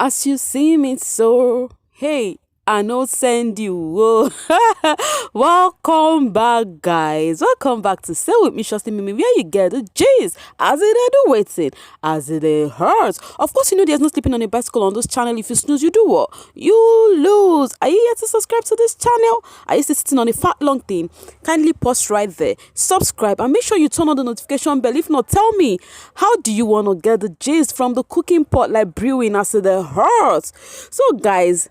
As you see me so, hey, I no send you. Oh. Welcome back, guys. Welcome back to Say With Me, Trusting Me, where you get the G's. As it do waiting, as it hurts. Of course, you know there's no sleeping on a bicycle on this channel. If you snooze, you do what? You lose. Are you yet to subscribe to this channel? Are you still sitting on a fat long thing? Kindly pause right there, subscribe, and make sure you turn on the notification bell. If not, tell me, how do you want to get the gist from the cooking pot like brewing as it hurts? So, guys,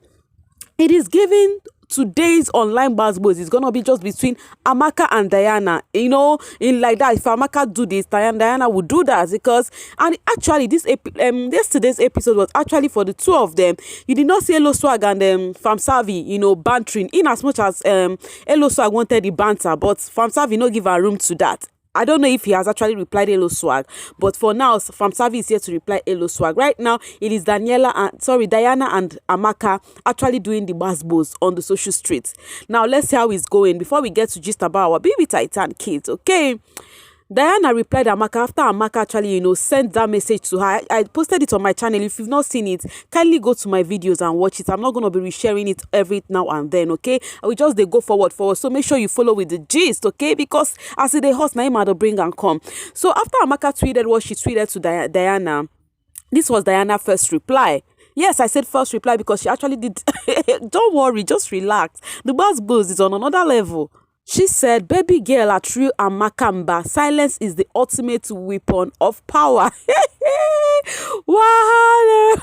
it is given today's online basketballs is gonna be just between Amaka and Diana. You know, in like that, if Amaka do this, Diana will do that because and actually yesterday's episode was actually for the two of them. You did not see Elo Swag and Fam Savi, you know, bantering in as much as Elo Swag wanted the banter, but Fam Savi no give her room to that. I don't know if he has actually replied Elo Swag, but for now, Fam Savi is here to reply Elo Swag. Right now, it is Diana and Amaka actually doing the basketballs on the social streets. Now, let's see how it's going before we get to gist about our Bbtitan kids, okay? Diana replied Amaka after Amaka actually, you know, sent that message to her. I posted it on my channel. If you've not seen it, kindly go to my videos and watch it. I'm not going to be resharing it every now and then, okay? I will just they go forward. So make sure you follow with the gist, okay? Because as the host, Naima to bring and come. So after Amaka tweeted what she tweeted to Diana, this was Diana's first reply. Yes, I said first reply because she actually did. Don't worry, just relax. The buzz buzz is on another level. She said, baby girl, a true Amakamba, silence is the ultimate weapon of power. Wow.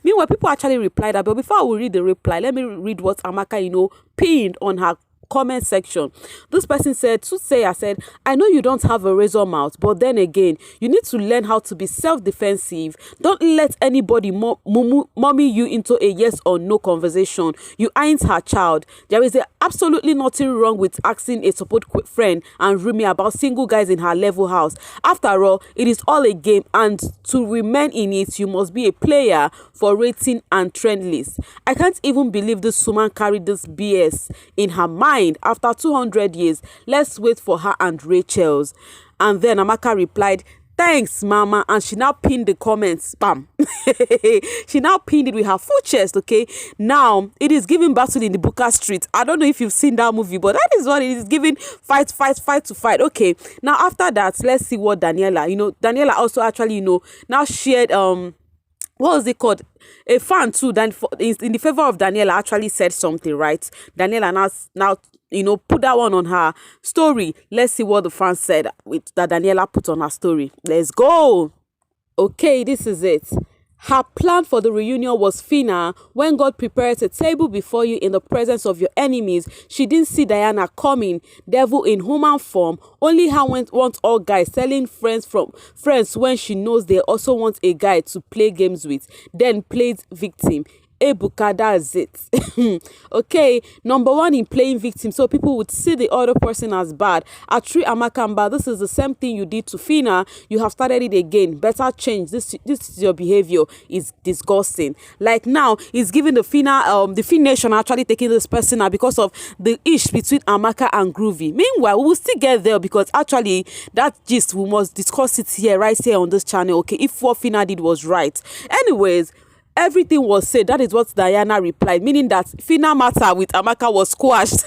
Meanwhile, people actually replied that, but before I will read the reply, let me read what Amaka, you know, pinned on her comment section. This person said, I said, I know you don't have a razor mouth, but then again, you need to learn how to be self-defensive. Don't let anybody mommy you into a yes or no conversation. You ain't her child. There is absolutely nothing wrong with asking a support friend and roomie about single guys in her level house. After all, it is all a game, and to remain in it, you must be a player for rating and trend list. I can't even believe this woman carried this BS in her mind. After 200 years, let's wait for her and Rachel's. And then Amaka replied, thanks, mama. And she now pinned the comments. Bam. She now pinned it with her full chest, okay? Now, it is giving battle in the Booker Street. I don't know if you've seen that movie, but that is what it is giving. Fight to fight. Okay. Now, after that, let's see what Daniela, you know, Daniela also actually, you know, now shared, what was it called? A fan too, then in the favor of Daniela actually said something, right? Daniela now you know, put that one on her story. Let's see what the fan said that Daniela put on her story. Let's go. Okay, this is it. Her plan for the reunion was Fina. When God prepares a table before you in the presence of your enemies, she didn't see Diana coming. Devil in human form. Only her wants all guys selling friends when she knows they also want a guy to play games with. Then plays victim. Ebuka, that's it. Okay, number one in playing victim, so people would see the other person as bad. Atri Amakamba, this is the same thing you did to Fina. You have started it again. Better change. This is your behavior. Is disgusting. Like now, it's giving the Fina, the Fin Nation actually taking this person out because of the ish between Amaka and Groovy. Meanwhile, we will still get there because actually that gist we must discuss it here, right here on this channel. Okay, if what Fina did was right. Anyways, everything was said. That is what Diana replied, meaning that Fina matter with Amaka was squashed.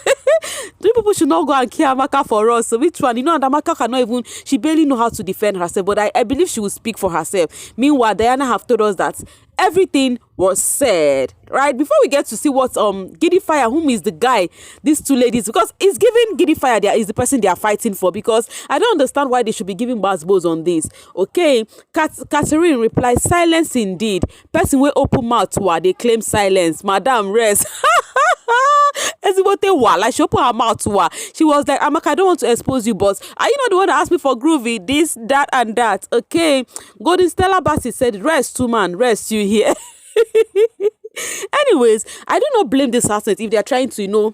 Three people should not go and kill Amaka for us. So which one? You know, and Amaka cannot even, she barely know how to defend herself, but I believe she will speak for herself. Meanwhile, Diana have told us that everything was said, right? Before we get to see what Giddyfire, whom is the guy, these two ladies, because it's giving Giddyfire there is the person they are fighting for, because I don't understand why they should be giving basketballs on this. Okay, Catherine replies, silence indeed. Person will open mouth to her, they claim silence. Madam, rest. Like she opened her mouth to her. She was like, Amaka, I don't want to expose you, but are you not the one that asked me for Groovy? This, that, and that. Okay. Golden Stella Bassett said, rest, two man, rest you here. Anyways, I do not blame this housemate if they are trying to, you know,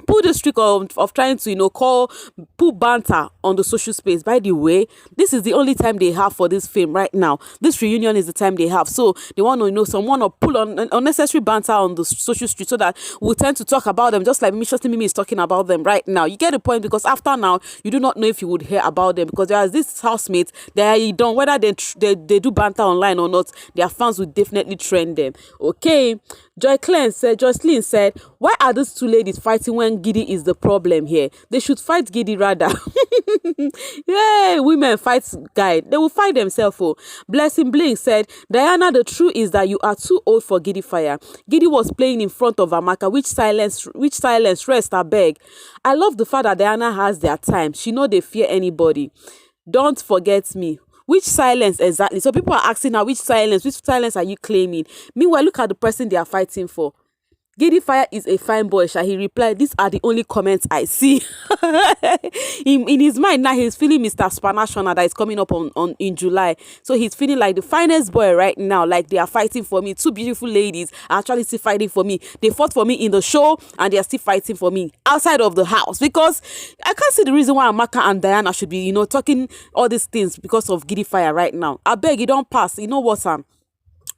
pull the streak of trying to, put banter on the social space. By the way, this is the only time they have for this film right now. This reunion is the time they have. So they want to, someone or pull on unnecessary banter on the social street so that we'll tend to talk about them, just like Mimi is talking about them right now. You get the point, because after now, you do not know if you would hear about them, because there are these housemates that you don't, whether they do banter online or not, their fans will definitely trend them. Okay. Joycelyn said, why are these two ladies fighting when Giddy is the problem here? They should fight Giddy rather. Yeah, women fight guy. They will fight themselves. Oh. Blessing Blink said, Diana, the truth is that you are too old for Giddyfire. Giddy was playing in front of Amaka, which silence, rest, I beg. I love the fact that Diana has their time. She know they fear anybody. Don't forget me. Which silence exactly? So people are asking now, which silence are you claiming? Meanwhile, look at the person they are fighting for. Giddyfire is a fine boy, shall he replied. These are the only comments I see. in his mind now, he's feeling Mr. Spanashona that is coming up in July. So he's feeling like the finest boy right now. Like they are fighting for me. Two beautiful ladies are actually still fighting for me. They fought for me in the show and they are still fighting for me outside of the house. Because I can't see the reason why Amaka and Diana should be, talking all these things because of Giddyfire right now. I beg you, don't pass. You know what, Sam?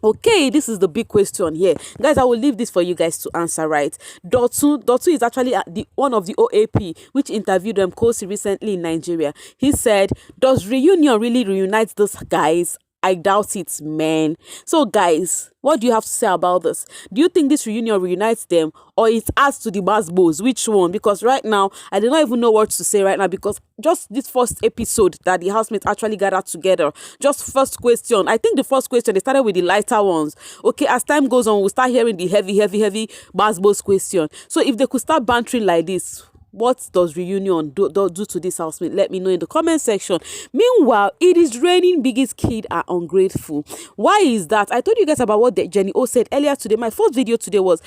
Okay, this is the big question here. Guys, I will leave this for you guys to answer, right? Dotu is actually one of the OAP, which interviewed Cosi recently in Nigeria. He said, does reunion really reunite those guys? I doubt it, man. So, guys, what do you have to say about this? Do you think this reunion reunites them, or it adds to the Basbos? Which one? Because right now, I do not even know what to say right now, because just this first episode that the housemates actually gathered together, just first question. I think the first question, they started with the lighter ones. Okay, as time goes on, we'll start hearing the heavy Basbos question. So if they could start bantering like this, what does reunion do to this housemate? Let me know in the comment section. Meanwhile, it is raining. Biggie's kids are ungrateful. Why is that? I told you guys about what Jenny O said earlier today. My first video today was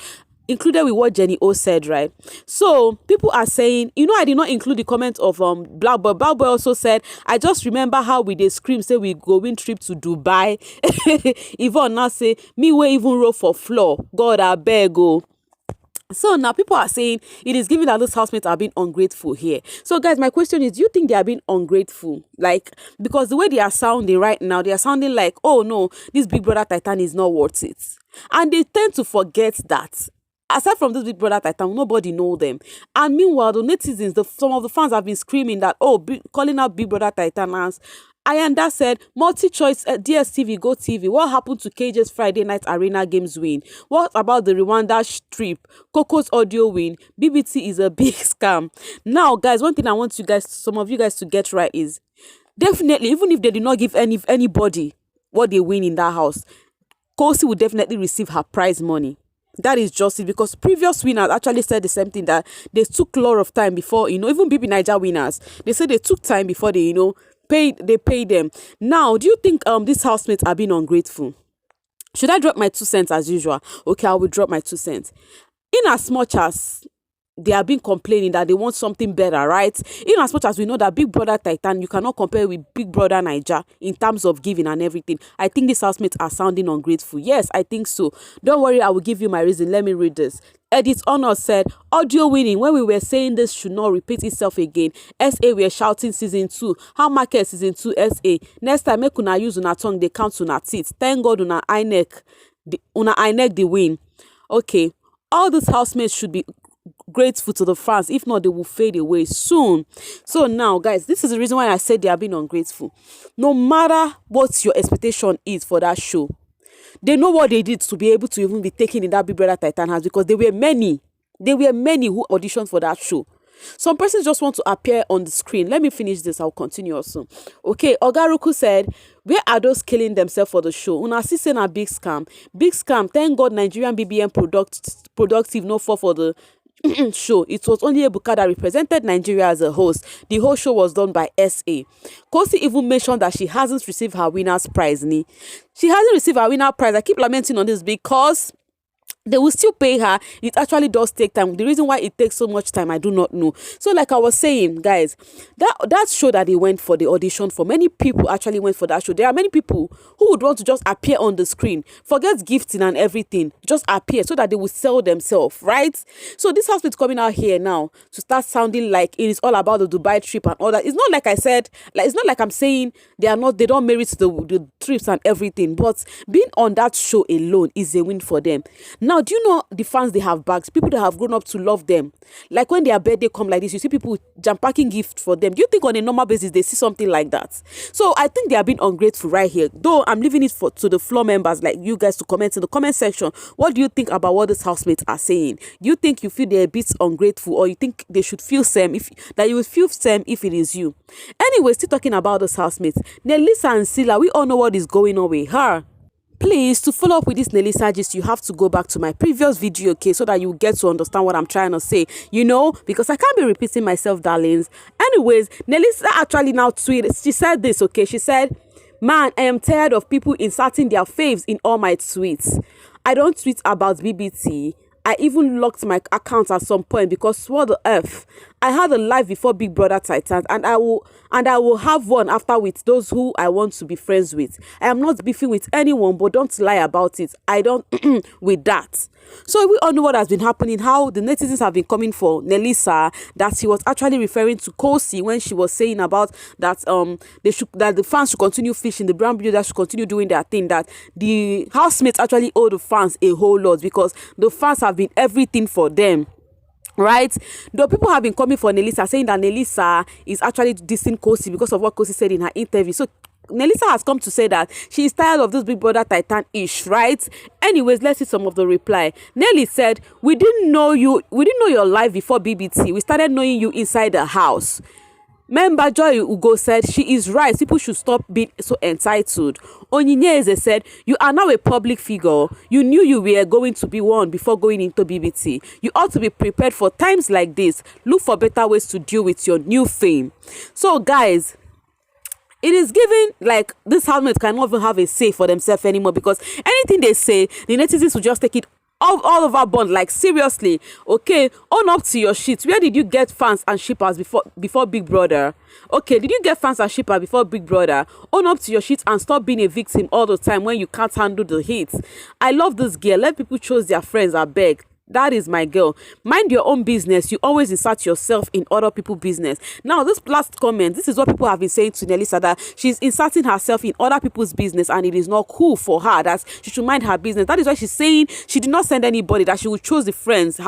included with what Jenny O said, right? So people are saying, I did not include the comment of Black Boy. Black Boy also said, I just remember how we did scream, say we going trip to Dubai. Yvonne now say, me we even roll for floor. God, I beg go. So now people are saying it is given that those housemates are being ungrateful here. So guys, my question is, do you think they are being ungrateful? Like, because the way they are sounding right now, they are sounding like, oh no, this Big Brother Titan is not worth it. And they tend to forget that. Aside from this Big Brother Titan, nobody know them. And meanwhile, the netizens, some of the fans have been screaming that, calling out Big Brother Titan as Ayanda said, multi-choice DSTV, Go TV. What happened to KJ's Friday night arena games win? What about the Rwanda trip? Coco's audio win? BBT is a big scam. Now, guys, one thing I want some of you guys to get right is, definitely, even if they did not give anybody what they win in that house, Cosi will definitely receive her prize money. That is just it, because previous winners actually said the same thing, that they took a lot of time before, even BB Niger winners, they said they took time before they, paid them. Now, do you think these housemates are being ungrateful? Should I drop my 2 cents as usual? Okay, I will drop my 2 cents. In as much as they have been complaining that they want something better, right? In as much as we know that Big Brother Titan, you cannot compare with Big Brother Niger in terms of giving and everything. I think these housemates are sounding ungrateful. Yes, I think so. Don't worry, I will give you my reason. Let me read this. Edith Honor said, audio winning, when we were saying this should not repeat itself again. SA, we are shouting season 2. How market season 2 SA? Next time, make una use una tongue, they count una teeth. Thank God una INEC the win. Okay, all these housemates should be grateful to the fans. If not, they will fade away soon. So now, guys, this is the reason why I said they are being ungrateful. No matter what your expectation is for that show, they know what they did to be able to even be taken in that Big Brother Titan house, because there were many who auditioned for that show. Some persons just want to appear on the screen. Let me finish this. I'll continue also. Okay, Ogaruku said, where are those killing themselves for the show? Una see saying a big scam. Big scam. Thank God Nigerian BBM productive no fall for the show. It was only Ebuka that represented Nigeria as a host. The whole show was done by SA. Cosi even mentioned that she hasn't received her winner's prize. She hasn't received her winner's prize. I keep lamenting on this because they will still pay her. It actually does take time. The reason why it takes so much time, I do not know. So like I was saying, guys, that show that they went for, the audition for, many people actually went for that show. There are many people who would want to just appear on the screen, forget gifting and everything, just appear so that they will sell themselves, right? So this housemate's coming out here now to start sounding like it is all about the Dubai trip and all that. It's not like I said, like, it's not like I'm saying they don't merit the trips and everything, but being on that show alone is a win for them. Now, do you know the fans they have bagged? People that have grown up to love them. Like when their birthday come like this, you see people jam-packing gifts for them. Do you think on a normal basis they see something like that? So I think they are being ungrateful right here. Though I'm leaving it to the floor members like you guys to comment in the comment section. What do you think about what these housemates are saying? Do you think you feel they're a bit ungrateful, or you think they should feel same that you will feel same if it is you? Anyway, still talking about those housemates. Nellisa and Sila, we all know what is going on with her. Please, to follow up with this Nellisa gist, you have to go back to my previous video, okay, so that you get to understand what I'm trying to say, you know, because I can't be repeating myself, darlings. Anyways, Nellisa actually now tweeted, she said this, okay, she said, "Man, I am tired of people inserting their faves in all my tweets. I don't tweet about BBT. I even locked my account at some point because what the F? I had a life before Big Brother Titans, and I will have one after with those who I want to be friends with. I am not beefing with anyone, but don't lie about it. I don't with that." So we all know what has been happening, how the netizens have been coming for Nellisa, that she was actually referring to Cosi when she was saying about that that the fans should continue fishing, the brand builders should continue doing their thing, that the housemates actually owe the fans a whole lot because the fans have been everything for them. Right, the people have been coming for Nellisa, saying that Nellisa is actually dissing Cosi because of what Cosi said in her interview. So Nellisa has come to say that she is tired of this Big Brother Titan-ish, right? Anyways, let's see some of the reply. Nelly said, we didn't know your life before BBT. We started knowing you inside the house. Member Joy Ugo said, she is right. People should stop being so entitled. Onyinye said, you are now a public figure. You knew you were going to be one before going into BBT. You ought to be prepared for times like this. Look for better ways to deal with your new fame. So, guys, it is given like this housemate cannot even have a say for themselves anymore, because anything they say, the netizens will just take it all over bond. Like, seriously, okay, own up to your shit. Where did you get fans and shippers before Big Brother? Okay, did you get fans and shippers before Big Brother? Own up to your shit and stop being a victim all the time when you can't handle the hits. I love this girl. Let people choose their friends, I beg. That is my girl. Mind your own business. You always insert yourself in other people's business. Now, this last comment, this is what people have been saying to Nellisa, that she's inserting herself in other people's business and it is not cool for her, that she should mind her business. That is why she's saying she did not send anybody, that she would choose her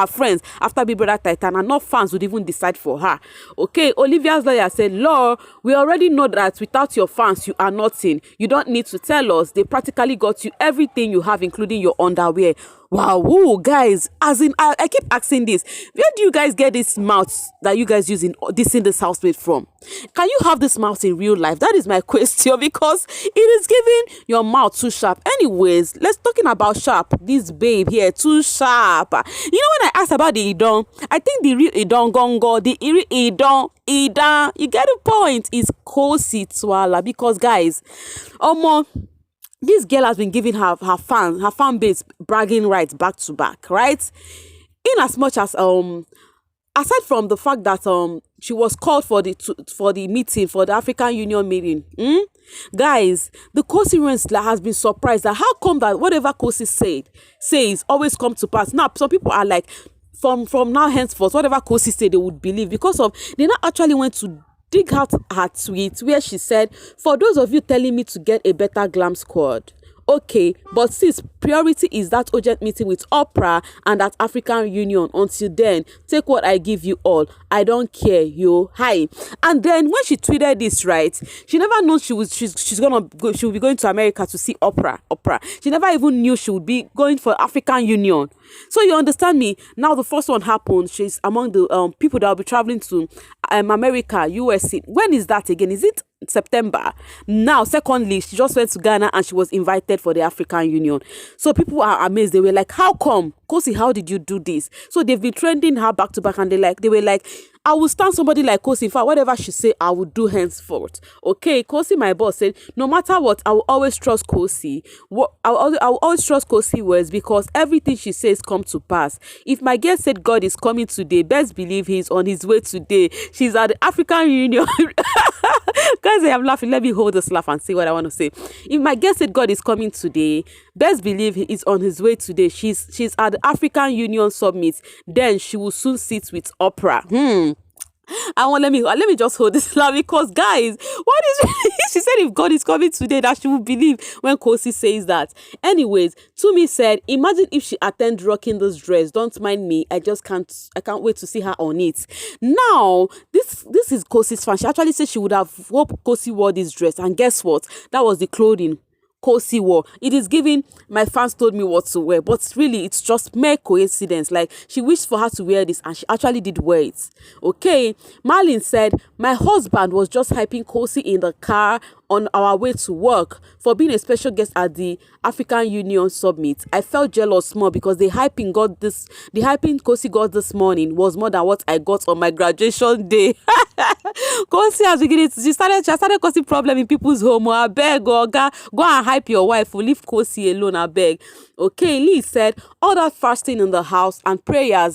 friends after Big Brother Titan, and not fans would even decide for her. Okay, Olivia's lawyer said, "Law, we already know that without your fans, you are nothing. You don't need to tell us. They practically got you everything you have, including your underwear." Wow, whoa, guys, as in, I keep asking this. Where do you guys get this mouth that you guys use in this housemate from? Can you have this mouth in real life? That is my question, because it is giving your mouth too sharp. Anyways, let's talking about sharp. This babe here, too sharp. You know, when I asked about the Idon, I think the real Idon Gongo, the real Idan, you get the point, is Khosi Twala, because guys, this girl has been giving her fan base bragging rights back to back, right? In as much as aside from the fact that she was called for the meeting, for the African Union meeting, guys, the Cosi has been surprised that how come that whatever Cosi says always come to pass. Now some people are like, from now henceforth, whatever Cosi said they would believe, because of they not actually went to dig out her tweet where she said, "For those of you telling me to get a better glam squad, okay, but since priority is that urgent meeting with Oprah and that African Union, until then, take what I give you all. I don't care, yo. Hi." And then when she tweeted this, right, she never known she'll be going to America to see Oprah. She never even knew she would be going for African Union. So you understand me? Now the first one happened. She's among the people that will be traveling to America, USA. When is that again? Is it September. Now, secondly, she just went to Ghana and she was invited for the African Union. So people are amazed. They were like, how come? Cosi, how did you do this? So they've been trending her back to back, and they were like, I will stand somebody like Cosi. In fact, whatever she say, I will do henceforth. Okay, Cosi, my boss, said, no matter what, I will always trust Cosi. I will always trust Cosi words, because everything she says come to pass. If my girl said God is coming today, best believe he's on his way today. She's at the African Union. Guys, I am laughing. Let me hold this laugh and say what I want to say. If my girl said God is coming today, best believe he is on his way today. She's at the African Union summit. Then she will soon sit with Oprah. Let me just hold this laugh, because guys, what is she said if God is coming today, that she will believe when Cosi says that. Anyways, Tumi said, imagine if she attend rocking this dress. Don't mind me, I can't wait to see her on it. Now, this is Cosi's fan. She actually said she would have hoped Cosi wore this dress, and guess what? That was the clothing Cosi wore. It is giving my fans told me what to wear, but really it's just mere coincidence. Like, she wished for her to wear this and she actually did wear it. Okay, Marlin said, my husband was just hyping Cosi in the car on our way to work for being a special guest at the African Union Summit. I felt jealous more, because the hyping Cosi got this morning was more than what I got on my graduation day. Cosi has beginning to she started causing problem in people's home. I beg, go and hype your wife. Leave Cosi alone, I beg. Okay, Lee said, all that fasting in the house and prayer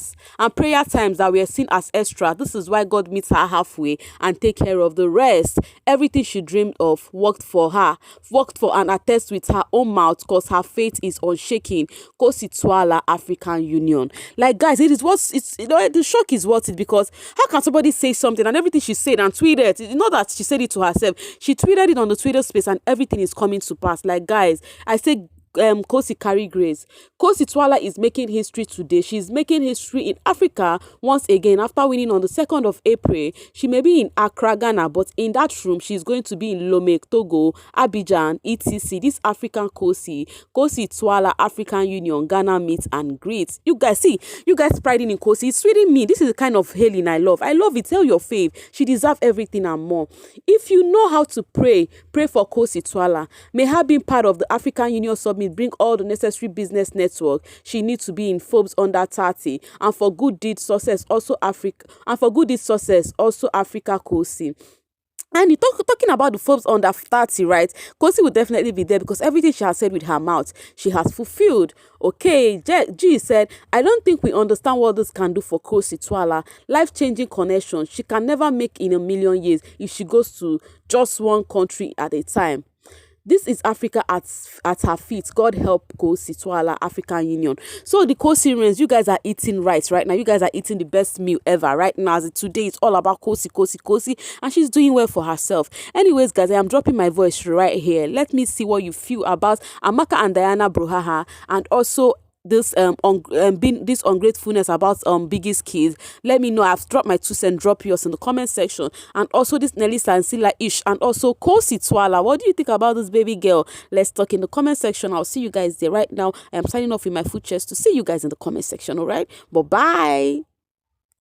times that we are seen as extra. This is why God meets her halfway and take care of the rest. Everything she dreamed of worked for and attest with her own mouth, because her faith is unshaking. Cosi Twala African Union. Like, guys, the shock is worth it, because how can somebody say something and everything she said and tweeted? It's not that she said it to herself. She tweeted it on the Twitter space and everything is coming to pass. Like, guys, I say Cosi carry grace. Cosi Twala is making history today. She's making history in Africa once again after winning on the 2nd of April. She may be in Accra, Ghana, but in that room, she's going to be in Lome, Togo, Abidjan, etc. This African Cosi Twala African Union, Ghana meet and greet. You guys priding in Cosi. It's reading me. This is the kind of hailing I love. I love it. Tell your fave. She deserves everything and more. If you know how to pray for Cosi Twala. May her being part of the African Union Summit bring all the necessary business network she needs to be in Forbes under 30, and for good deed success also Africa Cosi. And talking about the Forbes under 30, right? Cosi will definitely be there, because everything she has said with her mouth, she has fulfilled. Okay, G said, I don't think we understand what this can do for Cosi Twala. Life-changing connection she can never make in a million years if she goes to just one country at a time. This is Africa at her feet. God help Cosi Twala African Union. So the Cosians, you guys are eating right now. You guys are eating the best meal ever right now. As today, it's all about Cosi, and she's doing well for herself. Anyways, guys, I am dropping my voice right here. Let me see what you feel about Amaka and Diana Brohaha, and also this this ungratefulness about Biggie's kids. Let me know. I've dropped my 2 cents. Drop yours in the comment section. And also this Nellisa and Sila Ish, and also Cosi Twala. What do you think about this baby girl? Let's talk in the comment section. I'll see you guys there. Right now, I am signing off with my food chest to see you guys in the comment section. All right, bye.